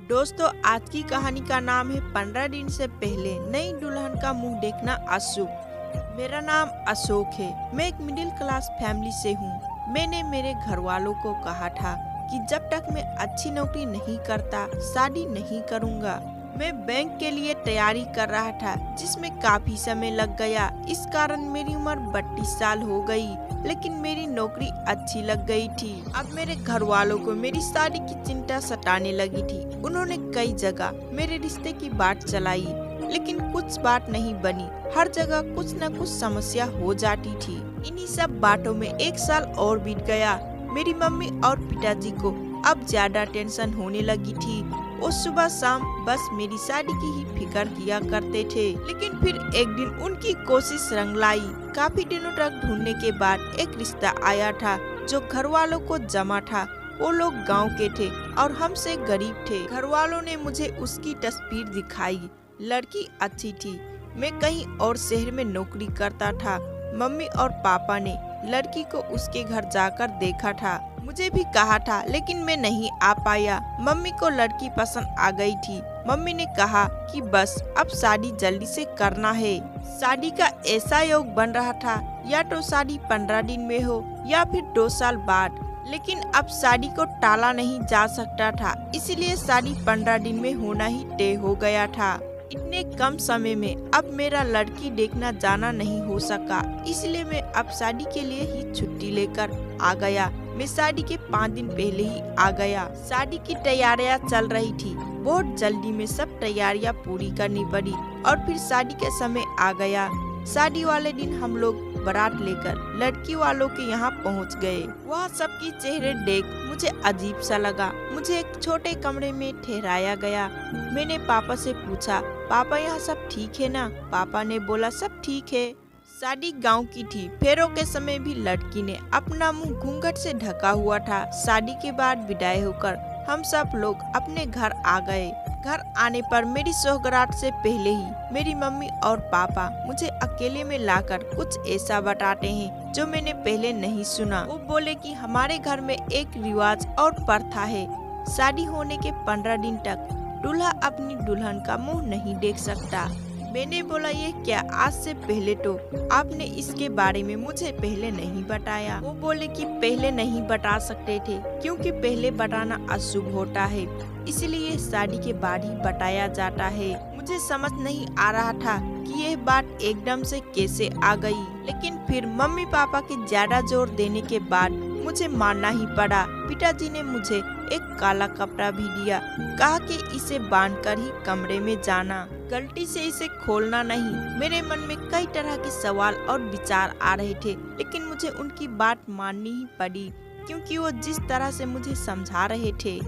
दोस्तों, आज की कहानी का नाम है 15 दिन से पहले नई दुल्हन का मुंह देखना अशुभ। मेरा नाम अशोक है। मैं एक मिडिल क्लास फैमिली से हूँ। मैंने मेरे घर वालों को कहा था कि जब तक मैं अच्छी नौकरी नहीं करता शादी नहीं करूँगा। मैं बैंक के लिए तैयारी कर रहा था जिसमें काफी समय लग गया। इस कारण मेरी उम्र 32 साल हो गई, लेकिन मेरी नौकरी अच्छी लग गई थी। अब मेरे घर वालों को मेरी शादी की चिंता सताने लगी थी। उन्होंने कई जगह मेरे रिश्ते की बात चलाई, लेकिन कुछ बात नहीं बनी। हर जगह कुछ न कुछ समस्या हो जाती थी। इन्हीं सब बातों में एक साल और बीत गया। मेरी मम्मी और पिताजी को अब ज्यादा टेंशन होने लगी थी। वो सुबह शाम बस मेरी शादी की ही फिक्र किया करते थे। लेकिन फिर एक दिन उनकी कोशिश रंग लाई। काफी दिनों तक ढूंढने के बाद एक रिश्ता आया था जो घर वालों को जमा था। वो लोग गांव के थे और हमसे गरीब थे। घर वालों ने मुझे उसकी तस्वीर दिखाई। लड़की अच्छी थी। मैं कहीं और शहर में नौकरी करता था। मम्मी और पापा ने लड़की को उसके घर जाकर देखा था। मुझे भी कहा था, लेकिन मैं नहीं आ पाया। मम्मी को लड़की पसंद आ गई थी। मम्मी ने कहा कि बस अब शादी जल्दी से करना है। शादी का ऐसा योग बन रहा था, या तो शादी 15 दिन में हो या फिर 2 साल बाद। लेकिन अब शादी को टाला नहीं जा सकता था, इसलिए शादी 15 दिन में होना ही तय हो गया था। इतने कम समय में अब मेरा लड़की देखना जाना नहीं हो सका, इसलिए मैं अब शादी के लिए ही छुट्टी लेकर आ गया। मैं शादी के 5 दिन पहले ही आ गया। शादी की तैयारियां चल रही थी। बहुत जल्दी में सब तैयारियां पूरी करनी पड़ी और फिर शादी के समय आ गया। शादी वाले दिन हम लोग बारात लेकर लड़की वालों के यहाँ पहुँच गए। वहाँ सबकी चेहरे देख मुझे अजीब सा लगा। मुझे एक छोटे कमरे में ठहराया गया। मैंने पापा से पूछा, पापा यहाँ सब ठीक है ना? पापा ने बोला सब ठीक है। शादी गांव की थी। फेरों के समय भी लड़की ने अपना मुंह घूंघट से ढका हुआ था। शादी के बाद विदाई होकर हम सब लोग अपने घर आ गए। घर आने पर मेरी सौगात से पहले ही मेरी मम्मी और पापा मुझे अकेले में लाकर कुछ ऐसा बताते हैं जो मैंने पहले नहीं सुना। वो बोले कि हमारे घर में एक रिवाज और प्रथा है। शादी होने के 15 दिन तक दूल्हा अपनी दुल्हन का मुंह नहीं देख सकता। मैंने बोला, ये क्या? आज से पहले तो आपने इसके बारे में मुझे पहले नहीं बताया। वो बोले कि पहले नहीं बता सकते थे क्योंकि पहले बताना अशुभ होता है, इसलिए शादी के बाद ही बताया जाता है। मुझे समझ नहीं आ रहा था कि यह बात एकदम से कैसे आ गई, लेकिन फिर मम्मी पापा के ज्यादा जोर देने के बाद मुझे मानना ही पड़ा। पिताजी ने मुझे एक काला कपड़ा भी दिया। कहा कि इसे बांधकर ही कमरे में जाना, गलती से इसे खोलना नहीं। मेरे मन में कई तरह के सवाल और विचार आ रहे थे, लेकिन मुझे उनकी बात माननी ही पड़ी क्योंकि वो जिस तरह से मुझे समझा रहे थे,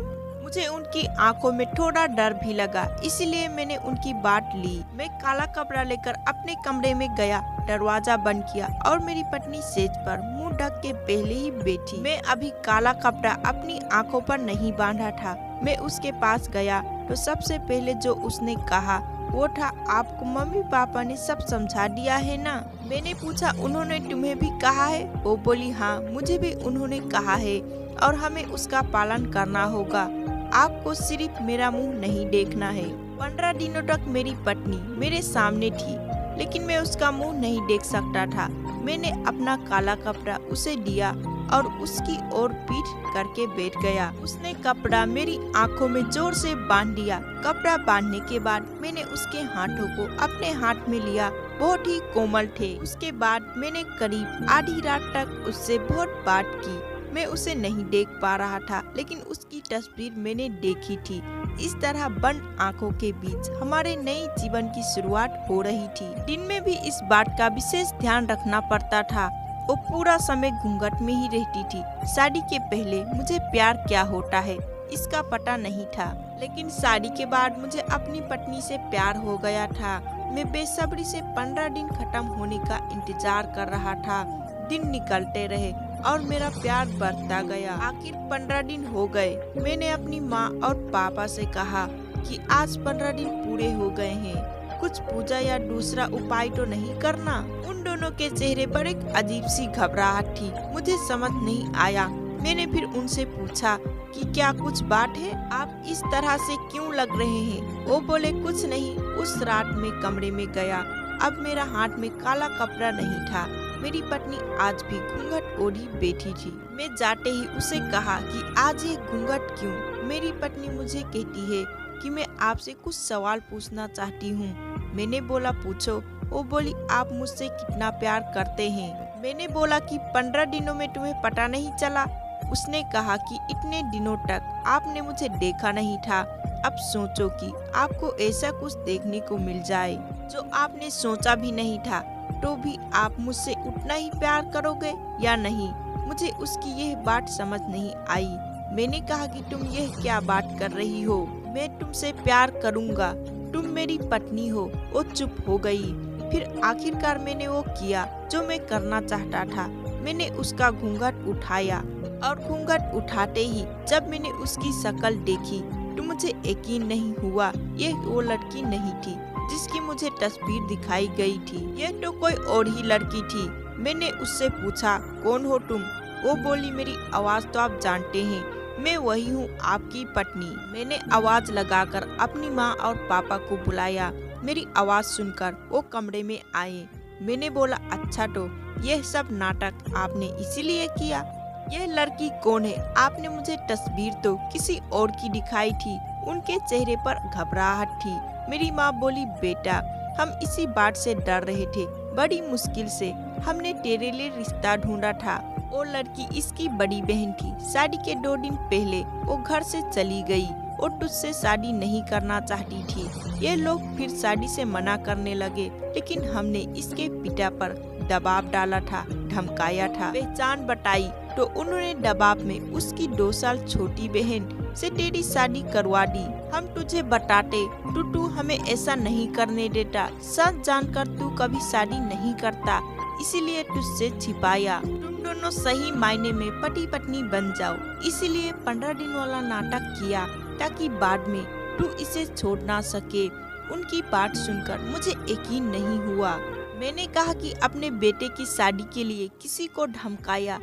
मुझे उनकी आंखों में थोड़ा डर भी लगा, इसलिए मैंने उनकी बात ली। मैं काला कपड़ा लेकर अपने कमरे में गया, दरवाजा बंद किया और मेरी पत्नी सेज पर मुंह ढक के पहले ही बैठी। मैं अभी काला कपड़ा अपनी आंखों पर नहीं बांधा था। मैं उसके पास गया तो सबसे पहले जो उसने कहा वो था, आपको मम्मी पापा ने सब समझा दिया है ना? मैंने पूछा, उन्होंने तुम्हें भी कहा है? वो बोली, हाँ मुझे भी उन्होंने कहा है और हमें उसका पालन करना होगा। आपको सिर्फ मेरा मुंह नहीं देखना है। 15 दिनों तक मेरी पत्नी मेरे सामने थी, लेकिन मैं उसका मुंह नहीं देख सकता था। मैंने अपना काला कपड़ा उसे दिया और उसकी ओर पीठ करके बैठ गया। उसने कपड़ा मेरी आंखों में जोर से बांध दिया। कपड़ा बांधने के बाद मैंने उसके हाथों को अपने हाथ में लिया। बहुत ही कोमल थे। उसके बाद मैंने करीब आधी रात तक उससे बहुत बात की। मैं उसे नहीं देख पा रहा था, लेकिन उसकी तस्वीर मैंने देखी थी। इस तरह बंद आंखों के बीच हमारे नए जीवन की शुरुआत हो रही थी। दिन में भी इस बात का विशेष ध्यान रखना पड़ता था। वो पूरा समय घूंघट में ही रहती थी। शादी के पहले मुझे प्यार क्या होता है इसका पता नहीं था, लेकिन शादी के बाद मुझे अपनी पत्नी से प्यार हो गया था। मैं बेसब्री से 15 दिन खत्म होने का इंतजार कर रहा था। दिन निकलते रहे और मेरा प्यार बढ़ता गया। आखिर 15 दिन हो गए। मैंने अपनी माँ और पापा से कहा कि आज 15 दिन पूरे हो गए हैं, कुछ पूजा या दूसरा उपाय तो नहीं करना? उन दोनों के चेहरे पर एक अजीब सी घबराहट थी। मुझे समझ नहीं आया मैंने फिर उनसे पूछा कि क्या कुछ बात है, आप इस तरह से क्यों लग रहे हैं? वो बोले कुछ नहीं, उस रात में कमरे में गया, अब मेरा हाथ में काला कपड़ा नहीं था। मेरी पत्नी आज भी घूंघट ओढ़ी बैठी थी। मैं जाते ही उसे कहा कि आज ये घूंघट क्यों? मेरी पत्नी मुझे कहती है कि मैं आपसे कुछ सवाल पूछना चाहती हूँ। मैंने बोला पूछो। वो बोली आप मुझसे कितना प्यार करते हैं? मैंने बोला कि 15 दिनों में तुम्हें पता नहीं चला? उसने कहा कि इतने दिनों तक आपने मुझे देखा नहीं था। अब सोचो कि आपको ऐसा कुछ देखने को मिल जाए जो आपने सोचा भी नहीं था, तो भी आप मुझसे उतना ही प्यार करोगे या नहीं? मुझे उसकी यह बात समझ नहीं आई। मैंने कहा कि तुम यह क्या बात कर रही हो? मैं तुमसे प्यार करूँगा, तुम मेरी पत्नी हो। वो चुप हो गई। फिर आखिरकार मैंने वो किया जो मैं करना चाहता था। मैंने उसका घूंघट उठाया और घूंघट उठाते ही जब मैंने उसकी शक्ल देखी तो मुझे यकीन नहीं हुआ यह वो लड़की नहीं थी जिसकी मुझे तस्वीर दिखाई गई थी। यह तो कोई और ही लड़की थी। मैंने उससे पूछा कौन हो तुम? वो बोली मेरी आवाज तो आप जानते हैं, मैं वही हूँ, आपकी पत्नी। मैंने आवाज लगाकर अपनी माँ और पापा को बुलाया। मेरी आवाज सुनकर वो कमरे में आए। मैंने बोला अच्छा, तो यह सब नाटक आपने इसीलिए किया? यह लड़की कौन है? आपने मुझे तस्वीर तो किसी और की दिखाई थी। उनके चेहरे पर घबराहट थी। मेरी माँ बोली बेटा, हम इसी बात से डर रहे थे, बड़ी मुश्किल से हमने तेरे लिए रिश्ता ढूंढा था। वो लड़की इसकी बड़ी बहन थी। शादी के 2 दिन पहले वो घर से चली गई। वो तुझसे शादी नहीं करना चाहती थी। ये लोग फिर शादी से मना करने लगे, लेकिन हमने इसके पिता पर दबाव डाला था, धमकाया था, पहचान बताई तो उन्होंने दबाव में उसकी 2 साल छोटी बहन से तेरी शादी करवा दी। हम तुझे बताते तो तू हमें ऐसा नहीं करने देता। सच जानकर तू कभी शादी नहीं करता, इसीलिए तुझसे छिपाया। तुम दोनों सही मायने में पति पत्नी बन जाओ, इसीलिए 15 दिन वाला नाटक किया ताकि बाद में तू इसे छोड़ ना सके। उनकी बात सुनकर मुझे यकीन नहीं हुआ। मैंने कहा कि अपने बेटे की शादी के लिए किसी को धमकाया।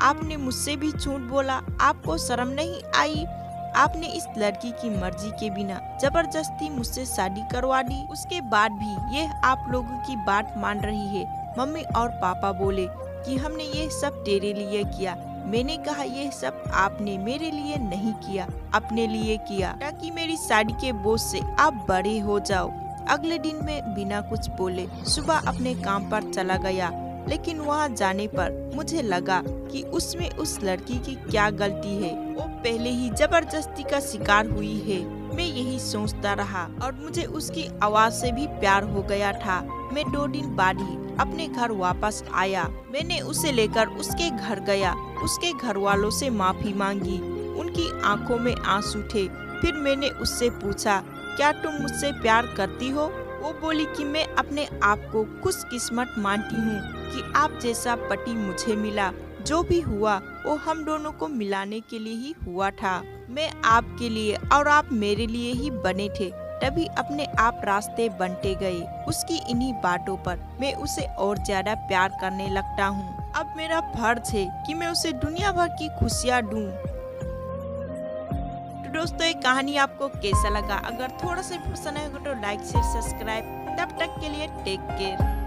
आपने मुझसे भी झूठ बोला, आपको शर्म नहीं आई? आपने इस लड़की की मर्जी के बिना जबरदस्ती मुझसे शादी करवा दी। उसके बाद भी यह आप लोगों की बात मान रही है। मम्मी और पापा बोले कि हमने ये सब तेरे लिए किया। मैंने कहा यह सब आपने मेरे लिए नहीं किया, अपने लिए किया, ताकि मेरी शादी के बोझ से आप बड़े हो जाओ। अगले दिन मैं बिना कुछ बोले सुबह अपने काम पर चला गया, लेकिन वहाँ जाने पर मुझे लगा कि उसमें उस लड़की की क्या गलती है। वो पहले ही जबरदस्ती का शिकार हुई है। मैं यही सोचता रहा और मुझे उसकी आवाज से भी प्यार हो गया था। मैं 2 दिन बाद ही अपने घर वापस आया। मैंने उसे लेकर उसके घर गया। उसके घर वालों से माफी मांगी। उनकी आंखों में आंसू थे। फिर मैंने उससे पूछा क्या तुम मुझसे प्यार करती हो? वो बोली कि मैं अपने आप को खुशकिस्मत मानती हूँ कि आप जैसा पति मुझे मिला। जो भी हुआ वो हम दोनों को मिलाने के लिए ही हुआ था। मैं आपके लिए और आप मेरे लिए ही बने थे, तभी अपने आप रास्ते बनते गए। उसकी इन्हीं बातों पर मैं उसे और ज्यादा प्यार करने लगता हूँ। अब मेरा फर्ज है कि मैं उसे दुनिया भर की खुशियाँ दूँ। तो दोस्तों ये कहानी आपको कैसा लगा? अगर थोड़ा सा पसंद आएगा तो लाइक शेयर सब्सक्राइब। तब तक के लिए टेक केयर।